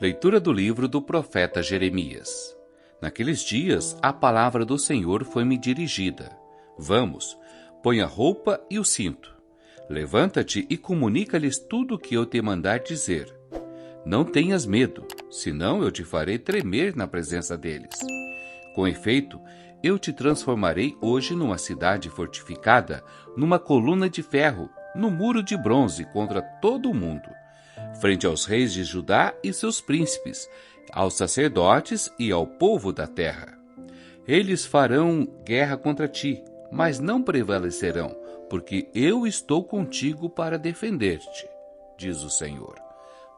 Leitura do livro do profeta Jeremias. Naqueles dias, a palavra do Senhor foi-me dirigida. Vamos, põe a roupa e o cinto. Levanta-te e comunica-lhes tudo o que eu te mandar dizer. Não tenhas medo, senão eu te farei tremer na presença deles. Com efeito, eu te transformarei hoje numa cidade fortificada, numa coluna de ferro, no muro de bronze contra todo o mundo, frente aos reis de Judá e seus príncipes, aos sacerdotes e ao povo da terra. Eles farão guerra contra ti, mas não prevalecerão, porque eu estou contigo para defender-te, diz o Senhor.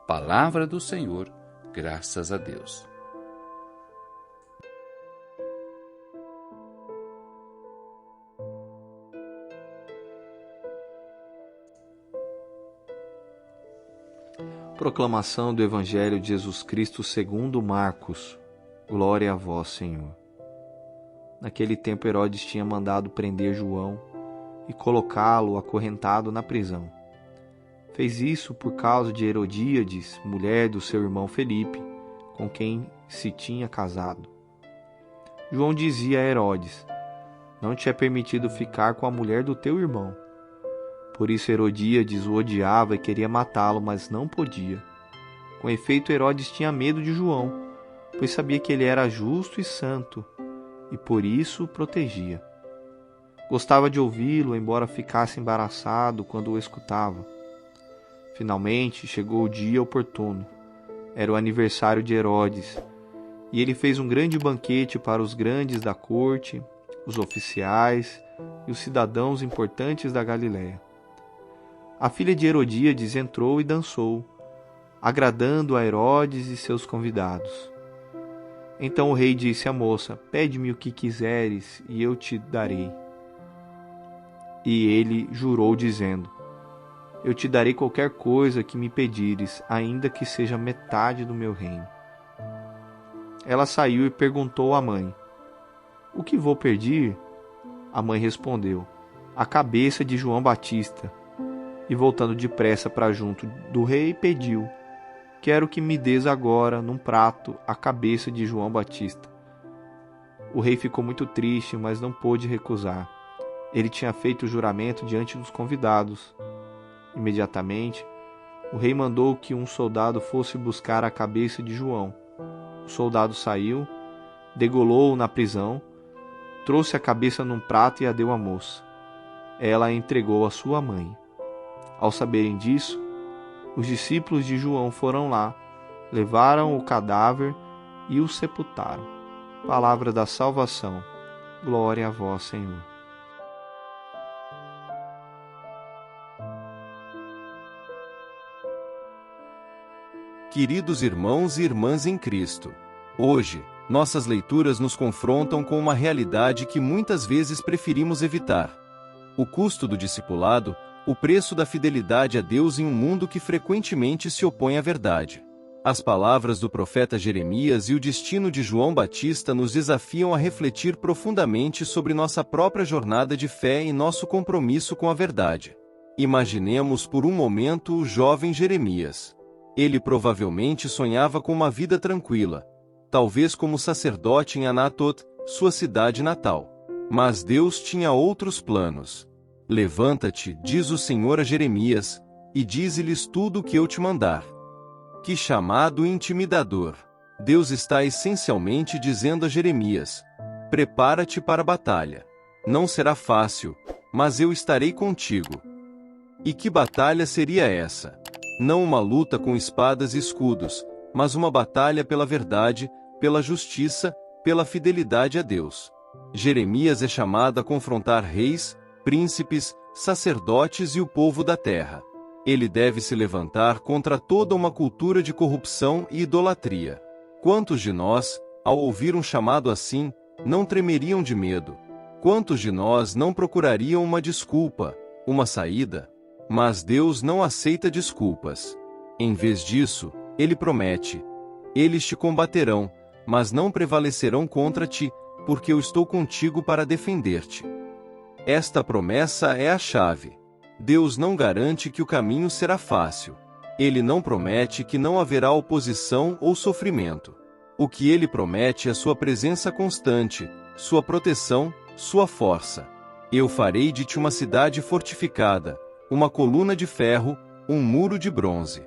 Palavra do Senhor, graças a Deus. Proclamação do Evangelho de Jesus Cristo segundo Marcos. Glória a vós, Senhor. Naquele tempo Herodes tinha mandado prender João e colocá-lo acorrentado na prisão. Fez isso por causa de Herodíades, mulher do seu irmão Felipe, com quem se tinha casado. João dizia a Herodes: não te é permitido ficar com a mulher do teu irmão. Por isso Herodíades o odiava e queria matá-lo, mas não podia. Com efeito, Herodes tinha medo de João, pois sabia que ele era justo e santo, e por isso o protegia. Gostava de ouvi-lo, embora ficasse embaraçado quando o escutava. Finalmente chegou o dia oportuno. Era o aniversário de Herodes, e ele fez um grande banquete para os grandes da corte, os oficiais e os cidadãos importantes da Galiléia. A filha de Herodíades entrou e dançou, agradando a Herodes e seus convidados. Então o rei disse à moça: pede-me o que quiseres e eu te darei. E ele jurou dizendo: eu te darei qualquer coisa que me pedires, ainda que seja metade do meu reino. Ela saiu e perguntou à mãe: o que vou pedir? A mãe respondeu: a cabeça de João Batista. E voltando depressa para junto do rei, pediu: quero que me des agora, num prato, a cabeça de João Batista. O rei ficou muito triste, mas não pôde recusar. Ele tinha feito o juramento diante dos convidados. Imediatamente, o rei mandou que um soldado fosse buscar a cabeça de João. O soldado saiu, degolou-o na prisão, trouxe a cabeça num prato e a deu à moça. Ela a entregou à sua mãe. Ao saberem disso, os discípulos de João foram lá, levaram o cadáver e o sepultaram. Palavra da salvação. Glória a vós, Senhor. Queridos irmãos e irmãs em Cristo, hoje, nossas leituras nos confrontam com uma realidade que muitas vezes preferimos evitar: o custo do discipulado, o preço da fidelidade a Deus em um mundo que frequentemente se opõe à verdade. As palavras do profeta Jeremias e o destino de João Batista nos desafiam a refletir profundamente sobre nossa própria jornada de fé e nosso compromisso com a verdade. Imaginemos por um momento o jovem Jeremias. Ele provavelmente sonhava com uma vida tranquila, talvez como sacerdote em Anatot, sua cidade natal. Mas Deus tinha outros planos. Levanta-te, diz o Senhor a Jeremias, e dize-lhes tudo o que eu te mandar. Que chamado intimidador! Deus está essencialmente dizendo a Jeremias: prepara-te para a batalha. Não será fácil, mas eu estarei contigo. E que batalha seria essa? Não uma luta com espadas e escudos, mas uma batalha pela verdade, pela justiça, pela fidelidade a Deus. Jeremias é chamado a confrontar reis, príncipes, sacerdotes e o povo da terra. Ele deve se levantar contra toda uma cultura de corrupção e idolatria. Quantos de nós, ao ouvir um chamado assim, não tremeriam de medo? Quantos de nós não procurariam uma desculpa, uma saída? Mas Deus não aceita desculpas. Em vez disso, Ele promete: eles te combaterão, mas não prevalecerão contra ti, porque eu estou contigo para defender-te. Esta promessa é a chave. Deus não garante que o caminho será fácil. Ele não promete que não haverá oposição ou sofrimento. O que ele promete é sua presença constante, sua proteção, sua força. Eu farei de ti uma cidade fortificada, uma coluna de ferro, um muro de bronze.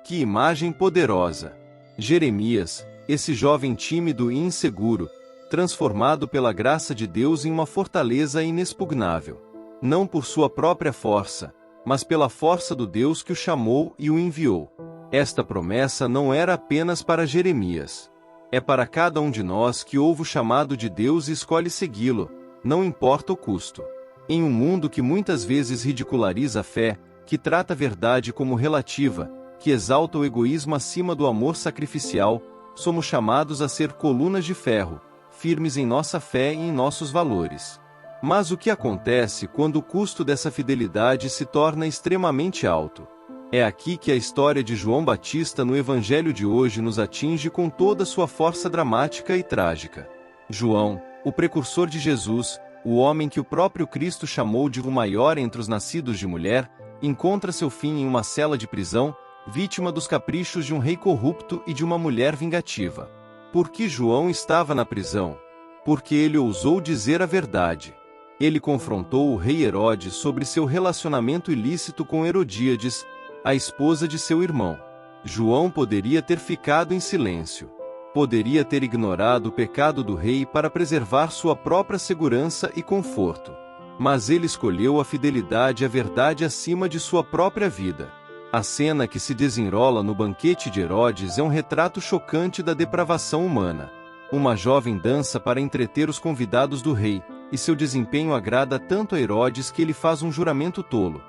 Que imagem poderosa! Jeremias, esse jovem tímido e inseguro, transformado pela graça de Deus em uma fortaleza inexpugnável. Não por sua própria força, mas pela força do Deus que o chamou e o enviou. Esta promessa não era apenas para Jeremias. É para cada um de nós que ouve o chamado de Deus e escolhe segui-lo, não importa o custo. Em um mundo que muitas vezes ridiculariza a fé, que trata a verdade como relativa, que exalta o egoísmo acima do amor sacrificial, somos chamados a ser colunas de ferro, firmes em nossa fé e em nossos valores. Mas o que acontece quando o custo dessa fidelidade se torna extremamente alto? É aqui que a história de João Batista no Evangelho de hoje nos atinge com toda sua força dramática e trágica. João, o precursor de Jesus, o homem que o próprio Cristo chamou de o maior entre os nascidos de mulher, encontra seu fim em uma cela de prisão, vítima dos caprichos de um rei corrupto e de uma mulher vingativa. Por que João estava na prisão? Porque ele ousou dizer a verdade. Ele confrontou o rei Herodes sobre seu relacionamento ilícito com Herodíades, a esposa de seu irmão. João poderia ter ficado em silêncio. Poderia ter ignorado o pecado do rei para preservar sua própria segurança e conforto. Mas ele escolheu a fidelidade à verdade acima de sua própria vida. A cena que se desenrola no banquete de Herodes é um retrato chocante da depravação humana. Uma jovem dança para entreter os convidados do rei, e seu desempenho agrada tanto a Herodes que ele faz um juramento tolo.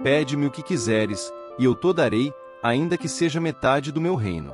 Pede-me o que quiseres, e eu te darei, ainda que seja metade do meu reino.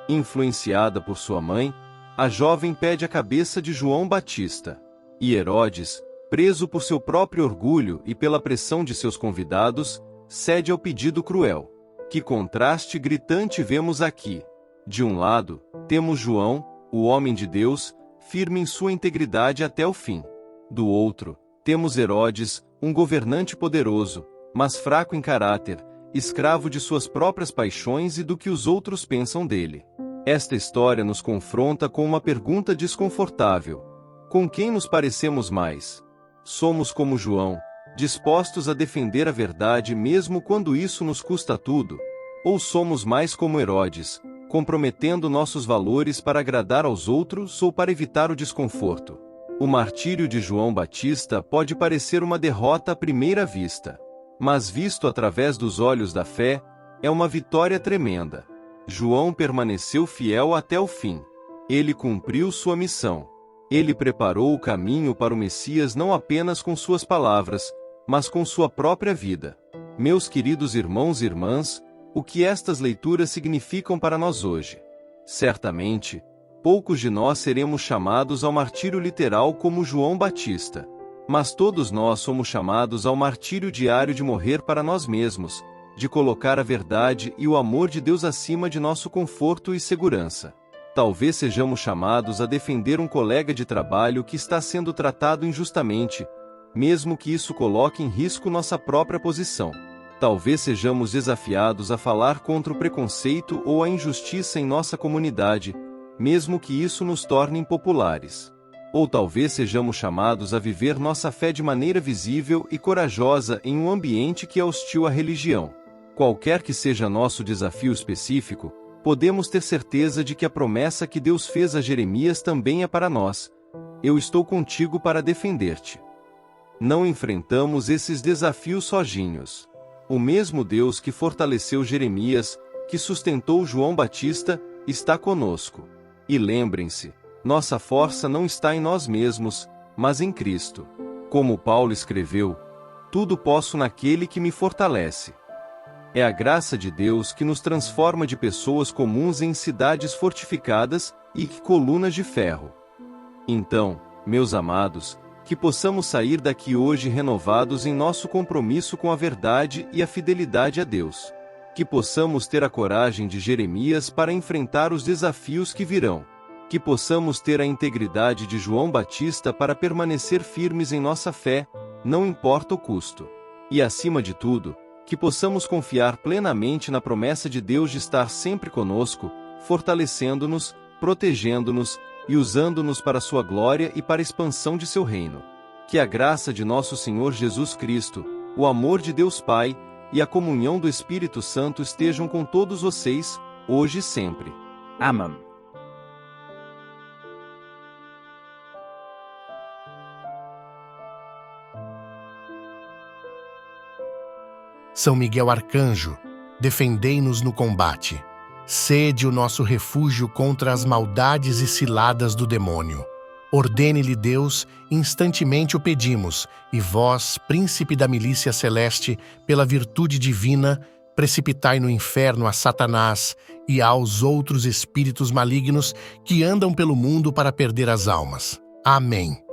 Influenciada por sua mãe, a jovem pede a cabeça de João Batista. E Herodes, preso por seu próprio orgulho e pela pressão de seus convidados, cede ao pedido cruel. Que contraste gritante vemos aqui! De um lado, temos João, o homem de Deus, firme em sua integridade até o fim. Do outro, temos Herodes, um governante poderoso, mas fraco em caráter, escravo de suas próprias paixões e do que os outros pensam dele. Esta história nos confronta com uma pergunta desconfortável. Com quem nos parecemos mais? Somos como João, dispostos a defender a verdade mesmo quando isso nos custa tudo? Ou somos mais como Herodes, comprometendo nossos valores para agradar aos outros ou para evitar o desconforto? O martírio de João Batista pode parecer uma derrota à primeira vista. Mas visto através dos olhos da fé, é uma vitória tremenda. João permaneceu fiel até o fim. Ele cumpriu sua missão. Ele preparou o caminho para o Messias não apenas com suas palavras, mas com sua própria vida. Meus queridos irmãos e irmãs, o que estas leituras significam para nós hoje? Certamente, poucos de nós seremos chamados ao martírio literal como João Batista. Mas todos nós somos chamados ao martírio diário de morrer para nós mesmos, de colocar a verdade e o amor de Deus acima de nosso conforto e segurança. Talvez sejamos chamados a defender um colega de trabalho que está sendo tratado injustamente, mesmo que isso coloque em risco nossa própria posição. Talvez sejamos desafiados a falar contra o preconceito ou a injustiça em nossa comunidade, mesmo que isso nos torne impopulares. Ou talvez sejamos chamados a viver nossa fé de maneira visível e corajosa em um ambiente que é hostil à religião. Qualquer que seja nosso desafio específico, podemos ter certeza de que a promessa que Deus fez a Jeremias também é para nós. Eu estou contigo para defender-te. Não enfrentamos esses desafios sozinhos. O mesmo Deus que fortaleceu Jeremias, que sustentou João Batista, está conosco. E lembrem-se, nossa força não está em nós mesmos, mas em Cristo. Como Paulo escreveu, tudo posso naquele que me fortalece. É a graça de Deus que nos transforma de pessoas comuns em cidades fortificadas e colunas de ferro. Então, meus amados, que possamos sair daqui hoje renovados em nosso compromisso com a verdade e a fidelidade a Deus. Que possamos ter a coragem de Jeremias para enfrentar os desafios que virão. Que possamos ter a integridade de João Batista para permanecer firmes em nossa fé, não importa o custo. E acima de tudo, que possamos confiar plenamente na promessa de Deus de estar sempre conosco, fortalecendo-nos, protegendo-nos e usando-nos para sua glória e para a expansão de seu reino. Que a graça de nosso Senhor Jesus Cristo, o amor de Deus Pai e a comunhão do Espírito Santo estejam com todos vocês, hoje e sempre. Amém. São Miguel Arcanjo, defendei-nos no combate. Sede o nosso refúgio contra as maldades e ciladas do demônio. Ordene-lhe Deus, instantemente o pedimos, e vós, príncipe da milícia celeste, pela virtude divina, precipitai no inferno a Satanás e aos outros espíritos malignos que andam pelo mundo para perder as almas. Amém.